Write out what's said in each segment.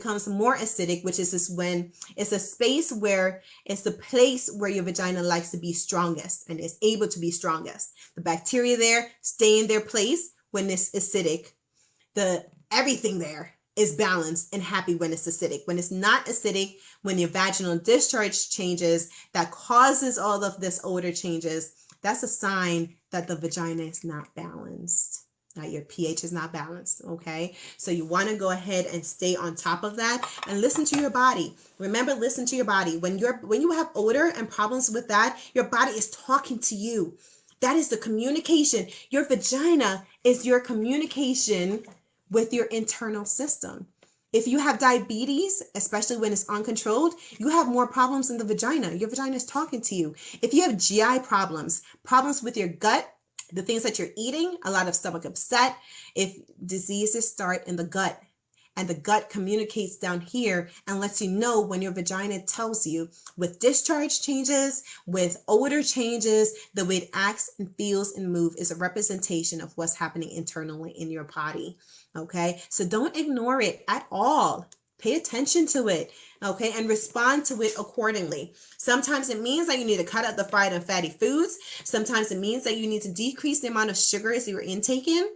becomes more acidic, which is this when it's a space where it's the place where your vagina likes to be strongest and is able to be strongest. The bacteria there stay in their place when it's acidic. Everything there is balanced and happy when it's acidic. When it's not acidic, when your vaginal discharge changes, that causes all of this odor changes, that's a sign that the vagina is not balanced. Your pH is not balanced, okay? So you want to go ahead and stay on top of that and listen to your body. Remember, listen to your body. When you have odor and problems with that, your body is talking to you. That is the communication. Your vagina is your communication with your internal system. If you have diabetes, especially when it's uncontrolled, you have more problems in the vagina. Your vagina is talking to you. If you have GI problems with your gut, the things that you're eating, a lot of stomach upset, if diseases start in the gut, and the gut communicates down here and lets you know when your vagina tells you with discharge changes, with odor changes, the way it acts and feels and moves is a representation of what's happening internally in your body. Okay, so don't ignore it at all. Pay attention to it, okay, and respond to it accordingly. Sometimes it means that you need to cut out the fried and fatty foods. Sometimes it means that you need to decrease the amount of sugars you're intaking.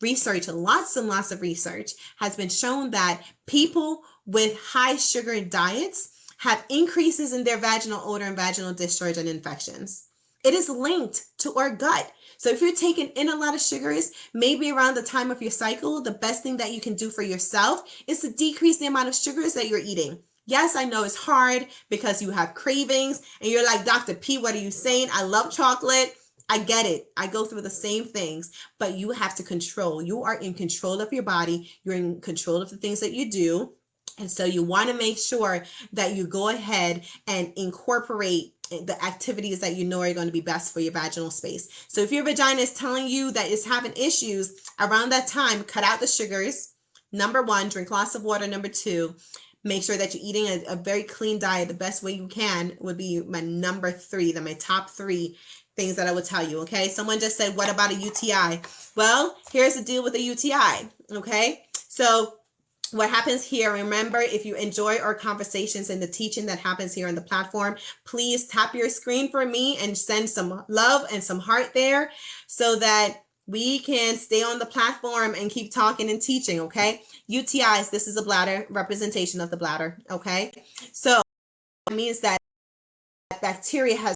Research, lots and lots of research has been shown that people with high sugar diets have increases in their vaginal odor and vaginal discharge and infections. It is linked to our gut. So if you're taking in a lot of sugars, maybe around the time of your cycle, the best thing that you can do for yourself is to decrease the amount of sugars that you're eating. Yes, I know it's hard because you have cravings and you're like, Dr. P, what are you saying? I love chocolate. I get it. I go through the same things, but you have to control. You are in control of your body. You're in control of the things that you do. And so you want to make sure that you go ahead and incorporate the activities that you know are going to be best for your vaginal space. So if your vagina is telling you that it's having issues around that time, cut out the sugars. Number one, drink lots of water. Number two, make sure that you're eating a very clean diet. The best way you can would be my number three, my top three things that I would tell you, okay? Someone just said, what about a UTI? Well, here's the deal with a UTI, okay? So what happens here, remember, if you enjoy our conversations and the teaching that happens here on the platform, please tap your screen for me and send some love and some heart there so that we can stay on the platform and keep talking and teaching, okay? UTIs, this is a bladder, representation of the bladder, okay? So it means that bacteria has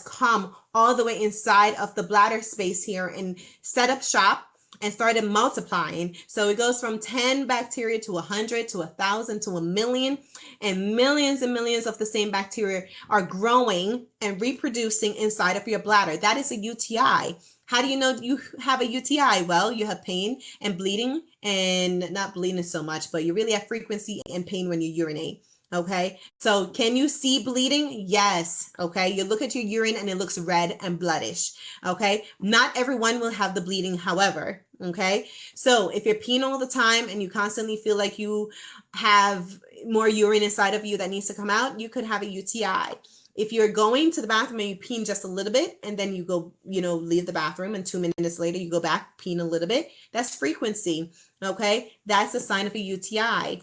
come all the way inside of the bladder space here and set up shop and started multiplying. So it goes from 10 bacteria to 100 to 1,000 to 1,000,000, and millions of the same bacteria are growing and reproducing inside of your bladder. That is a UTI. How do you know you have a UTI? Well, you have pain and bleeding, and not bleeding so much, but you really have frequency and pain when you urinate. Okay, so can you see bleeding? Yes. Okay, you look at your urine and it looks red and bloodish. Okay, not everyone will have the bleeding, however. Okay, so if you're peeing all the time and you constantly feel like you have more urine inside of you that needs to come out, you could have a UTI. If you're going to the bathroom and you pee just a little bit and then you go, leave the bathroom and 2 minutes later you go back peeing a little bit, that's frequency. Okay, that's a sign of a UTI.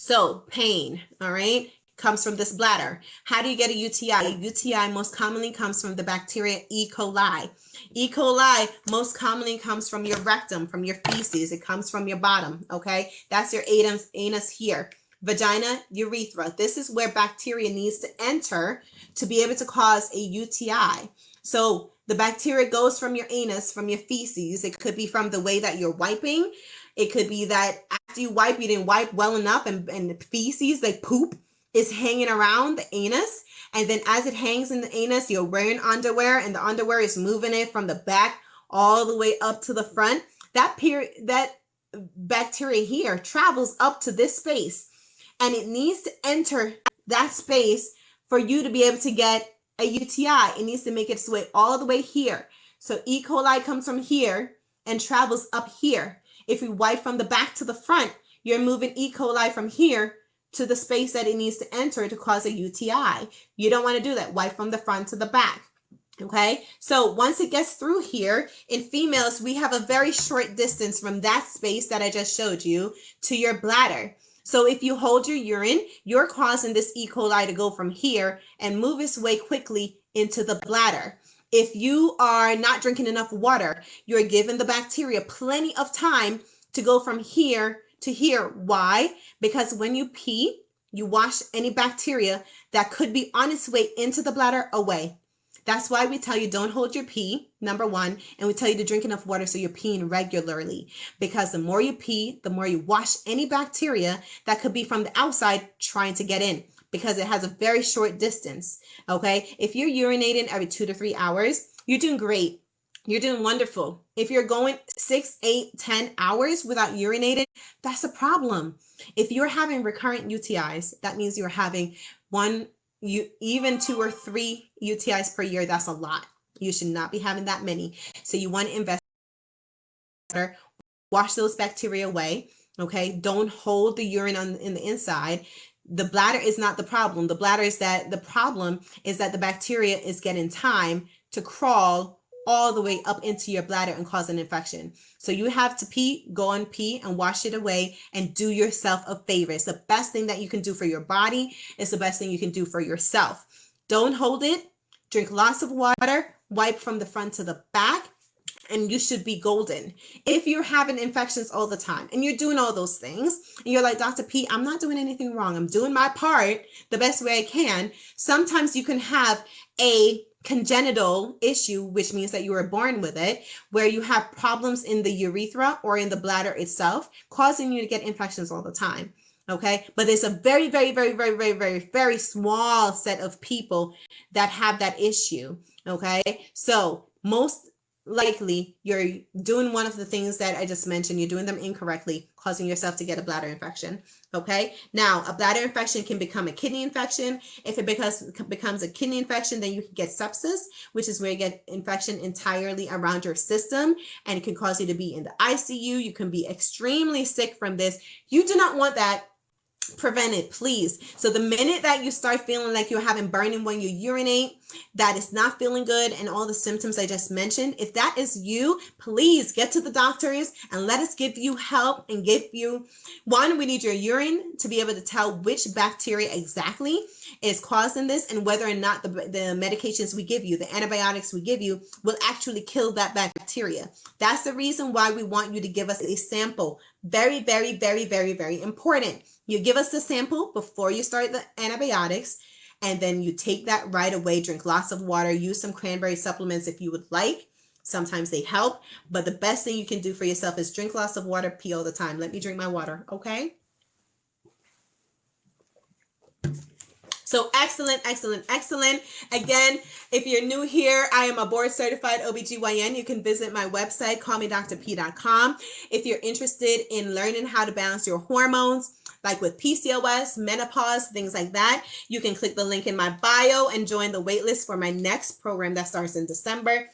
So pain, all right, comes from this bladder. How do you get a UTI? A UTI most commonly comes from the bacteria E. coli. E. coli most commonly comes from your rectum, from your feces. It comes from your bottom, okay? That's your anus here. Vagina, urethra. This is where bacteria needs to enter to be able to cause a UTI. So the bacteria goes from your anus, from your feces. It could be from the way that you're wiping. It could be that after you wipe, you didn't wipe well enough and the feces, like poop, is hanging around the anus. And then as it hangs in the anus, you're wearing underwear and the underwear is moving it from the back all the way up to the front. That bacteria here travels up to this space and it needs to enter that space for you to be able to get a UTI. It needs to make its way all the way here. So E. coli comes from here and travels up here. If you wipe from the back to the front, you're moving E. coli from here to the space that it needs to enter to cause a UTI. You don't want to do that. Wipe from the front to the back. Okay, so once it gets through here, in females, we have a very short distance from that space that I just showed you to your bladder. So if you hold your urine, you're causing this E. coli to go from here and move its way quickly into the bladder. If you are not drinking enough water, you're giving the bacteria plenty of time to go from here to here. Why? Because when you pee, you wash any bacteria that could be on its way into the bladder away. That's why we tell you don't hold your pee, number one, and we tell you to drink enough water so you're peeing regularly. Because the more you pee, the more you wash any bacteria that could be from the outside trying to get in, because it has a very short distance, okay? If you're urinating every 2 to 3 hours, you're doing great. You're doing wonderful. If you're going 6, 8, 10 hours without urinating, that's a problem. If you're having recurrent UTIs, that means you're having even 2 or 3 UTIs per year. That's a lot. You should not be having that many. So you want to invest in water, wash those bacteria away. Okay. Don't hold the urine in the inside. The bladder is not the problem. The problem is that the bacteria is getting time to crawl all the way up into your bladder and cause an infection. So you have to pee, go and pee and wash it away and do yourself a favor. It's the best thing that you can do for your body. It's the best thing you can do for yourself. Don't hold it. Drink lots of water. Wipe from the front to the back. And you should be golden. If you're having infections all the time and you're doing all those things and you're like, Dr. P, I'm not doing anything wrong. I'm doing my part the best way I can. Sometimes you can have a congenital issue, which means that you were born with it, where you have problems in the urethra or in the bladder itself, causing you to get infections all the time. Okay. But there's a very, very, very, very, very, very, very small set of people that have that issue. Okay. So most likely you're doing one of the things that I just mentioned. You're doing them incorrectly, causing yourself to get a bladder infection. Okay. Now, a bladder infection can become a kidney infection. If it becomes a kidney infection, then you can get sepsis, which is where you get infection entirely around your system, and it can cause you to be in the ICU. You can be extremely sick from this. You do not want that. Prevent it, please. So the minute that you start feeling like you're having burning when you urinate, that is not feeling good, and all the symptoms I just mentioned, if that is you, please get to the doctors and let us give you help and give you, we need your urine to be able to tell which bacteria exactly is causing this and whether or not the medications we give you, the antibiotics we give you, will actually kill that bacteria. That's the reason why we want you to give us a sample. Very, very, very, very, very important. You give us the sample before you start the antibiotics, and then you take that right away. Drink lots of water. Use some cranberry supplements if you would like. Sometimes they help, but the best thing you can do for yourself is drink lots of water, pee all the time. Let me drink my water, okay? So excellent, excellent, excellent. Again, if you're new here, I am a board certified OBGYN. You can visit my website, callmedrp.com. If you're interested in learning how to balance your hormones, like with PCOS, menopause, things like that, you can click the link in my bio and join the waitlist for my next program that starts in December.